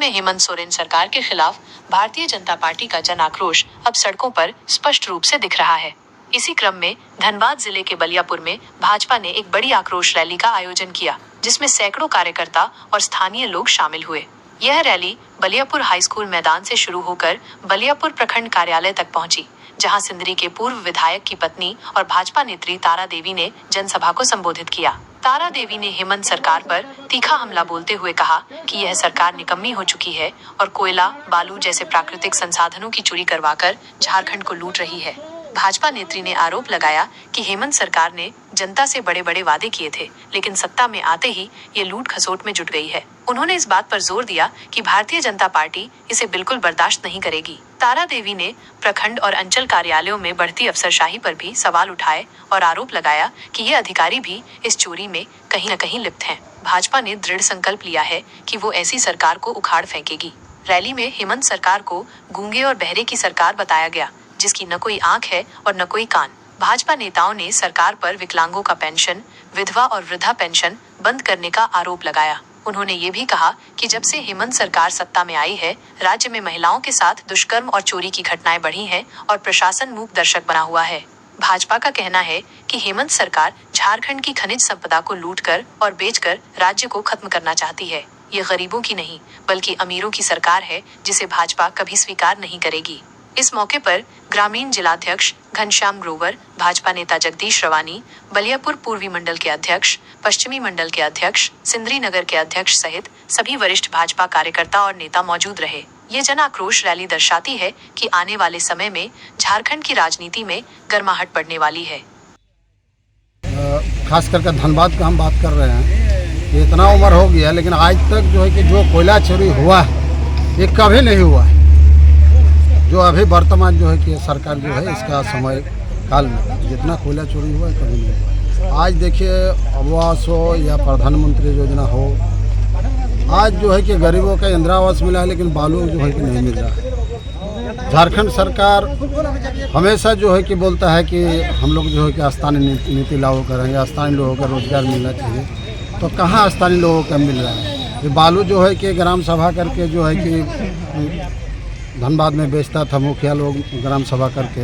में हेमंत सोरेन सरकार के खिलाफ भारतीय जनता पार्टी का जन आक्रोश अब सड़कों पर स्पष्ट रूप से दिख रहा है। इसी क्रम में धनबाद जिले के बलियापुर में भाजपा ने एक बड़ी आक्रोश रैली का आयोजन किया, जिसमें सैकड़ों कार्यकर्ता और स्थानीय लोग शामिल हुए। यह रैली बलियापुर हाई स्कूल मैदान से शुरू होकर बलियापुर प्रखंड कार्यालय तक पहुंची, जहां सिंदरी के पूर्व विधायक की पत्नी और भाजपा नेत्री तारा देवी ने जनसभा को संबोधित किया। तारा देवी ने हेमंत सरकार पर तीखा हमला बोलते हुए कहा कि यह सरकार निकम्मी हो चुकी है और कोयला, बालू जैसे प्राकृतिक संसाधनों की चोरी करवाकर झारखंड को लूट रही है। भाजपा नेत्री ने आरोप लगाया कि हेमंत सरकार ने जनता से बड़े बड़े वादे किए थे, लेकिन सत्ता में आते ही ये लूट खसोट में जुट गई है। उन्होंने इस बात पर जोर दिया कि भारतीय जनता पार्टी इसे बिल्कुल बर्दाश्त नहीं करेगी। तारा देवी ने प्रखंड और अंचल कार्यालयों में बढ़ती अफसरशाही पर भी सवाल उठाए और आरोप लगाया कि ये अधिकारी भी इस चोरी में कहीं न कहीं लिप्त हैं। भाजपा ने दृढ़ संकल्प लिया है कि वो ऐसी सरकार को उखाड़ फेंकेगी। रैली में हेमंत सरकार को गूंगे और बहरे की सरकार बताया गया, जिसकी न कोई आंख है और न कोई कान। भाजपा नेताओं ने सरकार पर विकलांगों का पेंशन, विधवा और वृद्धा पेंशन बंद करने का आरोप लगाया। उन्होंने ये भी कहा कि जब से हेमंत सरकार सत्ता में आई है, राज्य में महिलाओं के साथ दुष्कर्म और चोरी की घटनाएं बढ़ी हैं और प्रशासन मूक दर्शक बना हुआ है। भाजपा का कहना है कि हेमंत सरकार झारखंड की खनिज संपदा को लूटकर और बेचकर राज्य को खत्म करना चाहती है। ये गरीबों की नहीं, बल्कि अमीरों की सरकार है, जिसे भाजपा कभी स्वीकार नहीं करेगी। इस मौके पर ग्रामीण जिलाध्यक्ष घनश्याम ग्रोवर, भाजपा नेता जगदीश रवानी, बलियापुर पूर्वी मंडल के अध्यक्ष, पश्चिमी मंडल के अध्यक्ष, सिंदरी नगर के अध्यक्ष सहित सभी वरिष्ठ भाजपा कार्यकर्ता और नेता मौजूद रहे। ये जन आक्रोश रैली दर्शाती है कि आने वाले समय में झारखंड की राजनीति में गर्माहट बढ़ने वाली है। खास करके धनबाद का हम बात कर रहे हैं। इतना उम्र हो गया, लेकिन आज तक जो है कि जो कोयला चोरी हुआ है, ये कभी नहीं हुआ है। जो अभी वर्तमान जो है कि सरकार जो है, इसका समय काल में जितना कोयला चोरी हुआ है कभी नहीं हुआ। आज देखिए, आवास हो या प्रधानमंत्री योजना हो, आज जो है कि गरीबों का इंदिरा आवास मिला है, लेकिन बालू जो है कि नहीं मिल रहा है। झारखंड सरकार हमेशा जो है कि बोलता है कि हम लोग जो है कि स्थानीय नीति लागू करेंगे, स्थानीय लोगों का रोजगार मिलना चाहिए, तो कहाँ स्थानीय लोगों का मिल रहा है। ये बालू जो है कि ग्राम सभा करके जो है कि धनबाद में बेचता था मुखिया लोग, ग्राम सभा करके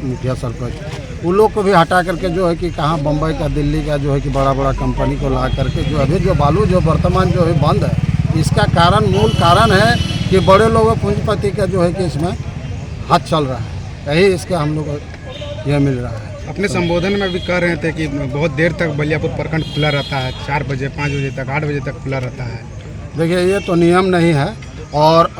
मुखिया सरपंच, उन लोग को भी हटा करके जो है कि कहाँ बम्बई का, दिल्ली का जो है कि बड़ा बड़ा कंपनी को ला करके जो अभी जो बालू जो वर्तमान जो है बंद है, इसका कारण, मूल कारण है कि बड़े लोगों पूंजीपति का जो है कि इसमें हाथ चल रहा है। यही इसका हम लोग को यह मिल रहा है। अपने संबोधन में भी कह रहे थे कि बहुत देर तक बलियापुर प्रखंड खुला रहता है, 4 बजे, 5 बजे तक, 8 बजे तक खुला रहता है। देखिए, ये तो नियम नहीं है और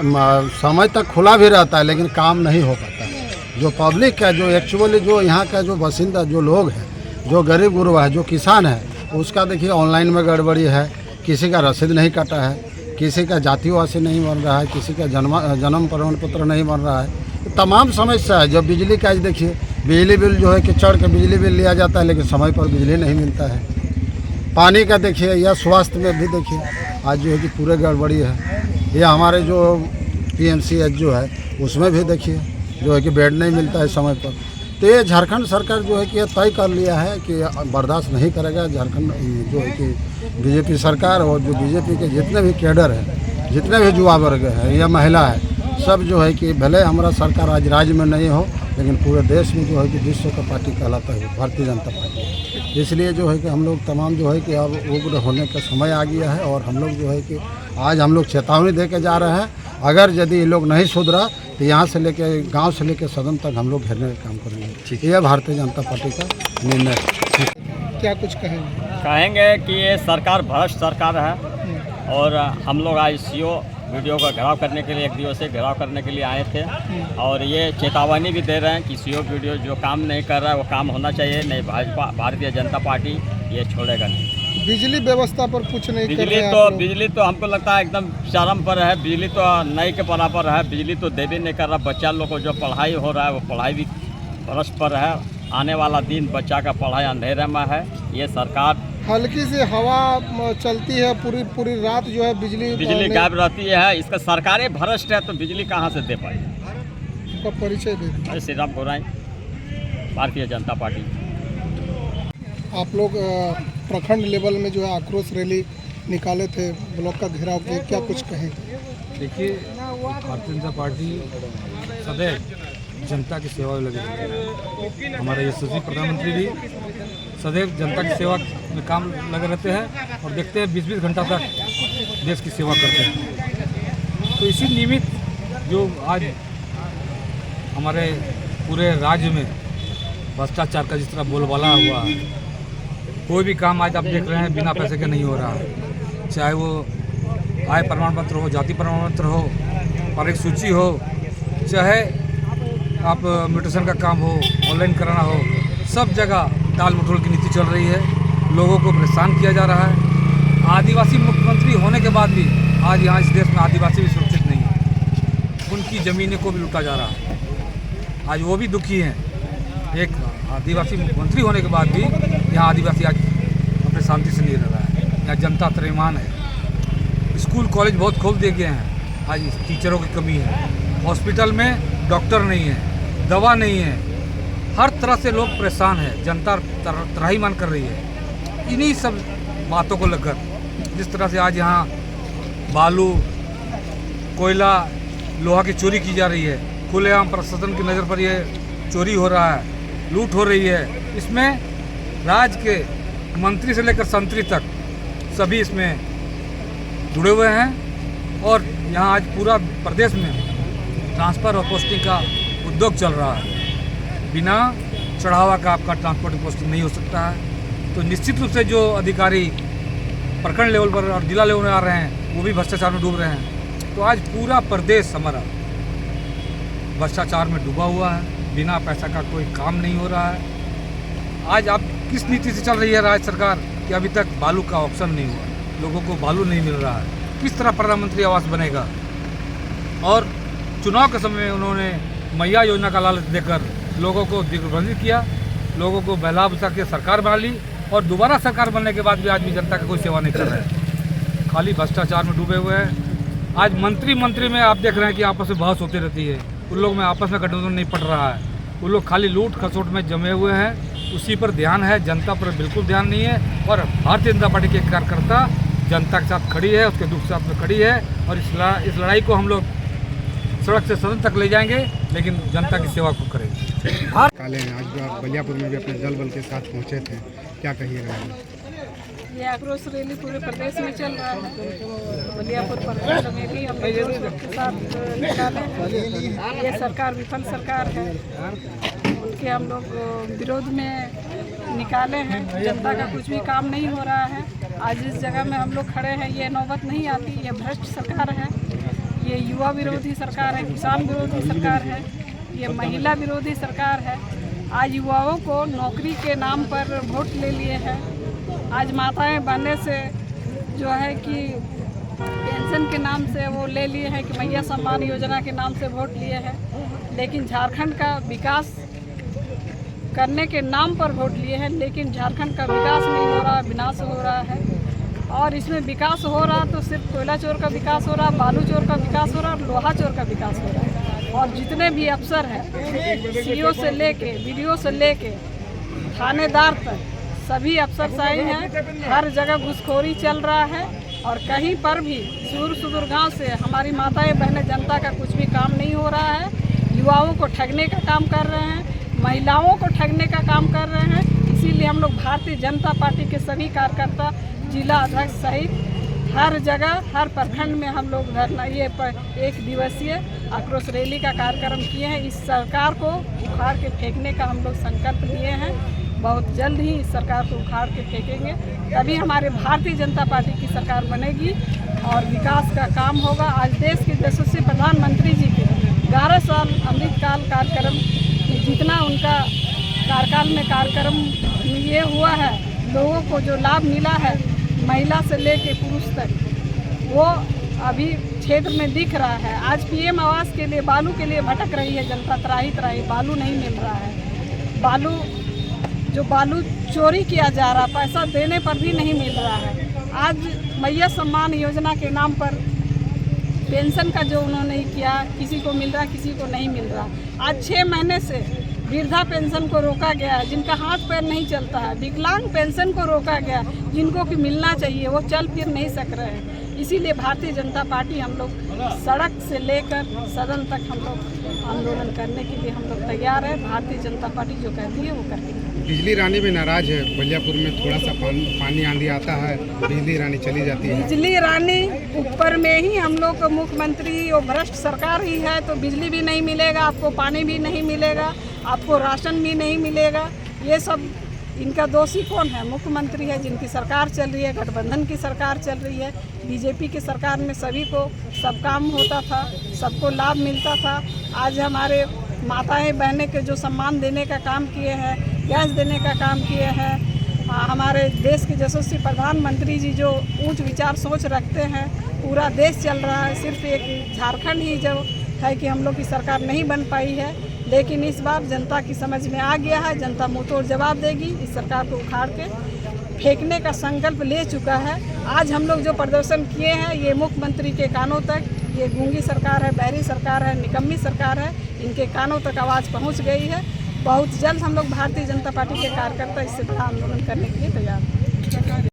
समय तक खुला भी रहता है, लेकिन काम नहीं हो पाता है। जो पब्लिक है, जो एक्चुअली जो यहाँ का जो बासिंदा जो लोग हैं, जो गरीब गुरबा है, जो किसान है, उसका देखिए ऑनलाइन में गड़बड़ी है, किसी का रसीद नहीं कटा है, किसी का जातिवासी नहीं बन रहा है, किसी का जन्म प्रमाण पत्र नहीं बन रहा है। तमाम समस्या है। जब बिजली का, देखिए बिजली बिल जो है कि चढ़ के बिजली बिल लिया जाता है, लेकिन समय पर बिजली नहीं मिलता है। पानी का देखिए, या स्वास्थ्य में भी देखिए आज जो है कि पूरे गड़बड़ी है। या हमारे जो PMCH जो है, उसमें भी देखिए जो है कि बेड नहीं मिलता है समय पर। तो ये झारखंड सरकार जो है कि ये तय कर लिया है कि बर्दाश्त नहीं करेगा। झारखंड जो है कि BJP सरकार और जो BJP के जितने भी कैडर हैं, जितने भी युवा वर्ग है या महिला है, सब जो है कि भले हमारा सरकार आज राज्य में नहीं हो, लेकिन पूरे देश में जो है कि विश्व का पार्टी कहलाता है भारतीय जनता पार्टी। इसलिए जो है कि हम लोग तमाम जो है कि अब उग्र होने का समय आ गया है और हम लोग जो है कि आज हम लोग चेतावनी दे के जा रहे हैं। अगर यदि ये लोग नहीं सुधरा तो यहाँ से लेके गांव से लेके सदन तक हम लोग घेरने का काम करेंगे। यह भारतीय जनता पार्टी का निर्णय है। क्या कुछ कहेंगे कि ये सरकार भ्रष्ट सरकार है और हम लोग आज CO वीडियो का घेराव करने के लिए, एक दिवसीय घेराव करने के लिए आए थे और ये चेतावनी भी दे रहे हैं कि CO वीडियो जो काम नहीं कर रहा है वो काम होना चाहिए, नहीं भाजपा भारतीय जनता पार्टी ये छोड़ेगा नहीं। बिजली व्यवस्था पर कुछ नहीं कर रहे हैं। बिजली तो हमको लगता है एकदम चरम पर है। बिजली तो नहीं के बराबर है। बिजली तो देवी नहीं कर रहा। बच्चा लोग को जो पढ़ाई हो रहा है वो पढ़ाई भी भ्रष्ट पर है। आने वाला दिन बच्चा का पढ़ाई अंधेरे में है। ये सरकार, हल्की सी हवा चलती है, पूरी रात जो है बिजली गायब रहती है। इसका सरकारें भ्रष्ट है तो बिजली कहाँ से दे पाएगी। उसका परिचय दे। श्री राम गोराई, भारतीय जनता पार्टी। आप लोग प्रखंड लेवल में जो है आक्रोश रैली निकाले थे, ब्लॉक का घेराव किया, क्या कुछ कहेंगे? देखिए, भारतीय जनता पार्टी सदैव जनता की सेवा में लगी रहती है। हमारे यशस्वी प्रधानमंत्री भी सदैव जनता की सेवा में काम लगे रहते हैं और देखते हैं 20-20 घंटा तक देश की सेवा करते हैं। तो इसी निमित्त जो आज हमारे पूरे राज्य में भ्रष्टाचार का जिस तरह बोलबाला हुआ है, कोई भी काम आज आप देख रहे हैं बिना पैसे के नहीं हो रहा है। चाहे वो आय प्रमाण पत्र हो, जाति प्रमाण पत्र हो, पारिक सूची हो, चाहे आप म्यूटेशन का काम हो, ऑनलाइन कराना हो, सब जगह टाल मटोल की नीति चल रही है। लोगों को परेशान किया जा रहा है। आदिवासी मुख्यमंत्री होने के बाद भी आज यहाँ इस देश में आदिवासी भी सुरक्षित नहीं है। उनकी ज़मीनें को भी लूटा जा रहा है। आज वो भी दुखी हैं। एक आदिवासी मुख्यमंत्री होने के बाद भी यहाँ आदिवासी आज अपने शांति से नहीं रह रहा है। यहाँ जनता त्रैमान है। स्कूल कॉलेज बहुत खोल दिए गए हैं। आज टीचरों की कमी है। हॉस्पिटल में डॉक्टर नहीं है, दवा नहीं है। हर तरह से लोग परेशान हैं। जनता त्राहिमाम कर रही है। इन्हीं सब बातों को लेकर जिस तरह से आज यहाँ बालू, कोयला, लोहा की चोरी की जा रही है, खुलेआम प्रशासन की नज़र पर ये चोरी हो रहा है, लूट हो रही है, इसमें राज्य के मंत्री से लेकर संतरी तक सभी इसमें जुड़े हुए हैं। और यहाँ आज पूरा प्रदेश में ट्रांसफ़र और पोस्टिंग का उद्योग चल रहा है। बिना चढ़ावा का आपका ट्रांसपोर्ट पोस्टिंग नहीं हो सकता है। तो निश्चित रूप से जो अधिकारी प्रखंड लेवल पर और जिला लेवल में आ रहे हैं वो भी भ्रष्टाचार में डूब रहे हैं। तो आज पूरा प्रदेश हमारा भ्रष्टाचार में डूबा हुआ है। बिना पैसा का कोई काम नहीं हो रहा है। आज आप किस नीति से चल रही है राज्य सरकार कि अभी तक बालू का ऑप्शन नहीं हुआ, लोगों को बालू नहीं मिल रहा है। किस तरह प्रधानमंत्री आवास बनेगा? और चुनाव के समय उन्होंने मैया योजना का लालच देकर लोगों को दिग्भ्रमित किया, लोगों को बहला बुसा के सरकार बना ली और दोबारा सरकार बनने के बाद भी आज भी जनता का कोई सेवा नहीं कर रहे हैं। खाली भ्रष्टाचार में डूबे हुए हैं। आज मंत्री में आप देख रहे हैं कि आपस में बहस होती रहती है। उन लोग में आपस में गठबंधन नहीं पड़ रहा है। वो लोग खाली लूट खसोट में जमे हुए हैं। उसी पर ध्यान है, जनता पर बिल्कुल ध्यान नहीं है। और भारतीय जनता पार्टी के कार्यकर्ता जनता के साथ खड़ी है, उसके दुख साथ में खड़ी है। और इस लड़ाई को हम लोग सड़क से सदन तक ले जाएंगे, लेकिन जनता की सेवा को करेंगे। काले हैं आज आप बलियापुर में भी अपने दल बल के साथ पहुंचे थे, क्या कहिएगा? ये आक्रोश रैली पूरे प्रदेश में चल रहा है। बलियापुर प्रखंड में भी हम लोग के साथ निकाले। ये सरकार विफल सरकार है, उनके हम लोग विरोध में निकाले हैं। जनता का कुछ भी काम नहीं हो रहा है। आज इस जगह में हम लोग खड़े हैं, ये नौबत नहीं आती। ये भ्रष्ट सरकार है, ये युवा विरोधी सरकार है, किसान विरोधी सरकार है, ये महिला विरोधी सरकार है। आज युवाओं को नौकरी के नाम पर वोट ले लिए हैं। आज माताएं बनने से जो है कि पेंशन के नाम से वो ले लिए हैं कि मैया सम्मान योजना के नाम से वोट लिए हैं। लेकिन झारखंड का विकास करने के नाम पर वोट लिए हैं, लेकिन झारखंड का विकास नहीं हो रहा, विनाश हो रहा है। और इसमें विकास हो रहा तो सिर्फ कोयला चोर का विकास हो रहा, बालू चोर का विकास हो रहा और लोहा चोर का विकास हो रहा है। और जितने भी अफसर हैं, सीओ से लेके वीडियो से लेके थानेदार तक सभी अफसरशाही हैं। हर जगह घुसखोरी चल रहा है और कहीं पर भी दूर सुदूर गाँव से हमारी माताएं बहनें जनता का कुछ भी काम नहीं हो रहा है। युवाओं को ठगने का काम कर रहे हैं, महिलाओं को ठगने का काम कर रहे हैं। इसीलिए हम लोग भारतीय जनता पार्टी के सभी कार्यकर्ता, जिला अध्यक्ष सहित हर जगह हर प्रखंड में हम लोग धरना ये एक दिवसीय आक्रोश रैली का कार्यक्रम किए हैं। इस सरकार को उखाड़ के फेंकने का हम लोग संकल्प लिए हैं। बहुत जल्द ही इस सरकार को उखाड़ के फेंकेंगे, तभी हमारे भारतीय जनता पार्टी की सरकार बनेगी और विकास का काम होगा। आज देश के यशस्वी प्रधानमंत्री जी के 11 साल अमृतकाल कार्यक्रम जितना उनका कार्यकाल में कार्यक्रम ये हुआ है, लोगों को जो लाभ मिला है महिला से लेकर पुरुष तक, वो अभी क्षेत्र में दिख रहा है। आज पीएम आवास के लिए बालू के लिए भटक रही है जनता, त्राही बालू नहीं मिल रहा है। बालू चोरी किया जा रहा, पैसा देने पर भी नहीं मिल रहा है। आज मैया सम्मान योजना के नाम पर पेंशन का जो उन्होंने किया, किसी को मिल रहा किसी को नहीं मिल रहा। आज 6 महीने से वृद्धा पेंशन को रोका गया है, जिनका हाथ पैर नहीं चलता है। विकलांग पेंशन को रोका गया, जिनको कि मिलना चाहिए वो चल फिर नहीं सक रहे हैं। इसीलिए भारतीय जनता पार्टी हम लोग सड़क से लेकर सदन तक हम लोग आंदोलन करने के लिए हम लोग तैयार है। भारतीय जनता पार्टी जो कहती है वो करती है। बिजली रानी भी नाराज है, बलियापुर में थोड़ा सा पानी आंधी आता है, बिजली रानी चली जाती है। बिजली रानी ऊपर में ही हम लोग को मुख्यमंत्री और भ्रष्ट सरकार ही है, तो बिजली भी नहीं मिलेगा, आपको पानी भी नहीं मिलेगा, आपको राशन भी नहीं मिलेगा। ये सब इनका दोषी कौन है? मुख्यमंत्री है, जिनकी सरकार चल रही है, गठबंधन की सरकार चल रही है। बीजेपी की सरकार में सभी को सब काम होता था, सबको लाभ मिलता था। आज हमारे माताएं बहनें के जो सम्मान देने का काम किए हैं, गैस देने का काम किए हैं, हमारे देश के यशस्वी प्रधानमंत्री जी जो ऊंच विचार सोच रखते हैं, पूरा देश चल रहा है। सिर्फ एक झारखंड ही जो है कि हम लोग की सरकार नहीं बन पाई है, लेकिन इस बार जनता की समझ में आ गया है। जनता मुँह तोड़ जवाब देगी। इस सरकार को उखाड़ के फेंकने का संकल्प ले चुका है। आज हम लोग जो प्रदर्शन किए हैं, ये मुख्यमंत्री के कानों तक, ये गूंगी सरकार है, बहरी सरकार है, निकम्मी सरकार है, इनके कानों तक आवाज़ पहुंच गई है। बहुत जल्द हम लोग भारतीय जनता पार्टी के कार्यकर्ता इससे बड़ा आंदोलन करने के लिए तैयार हैं।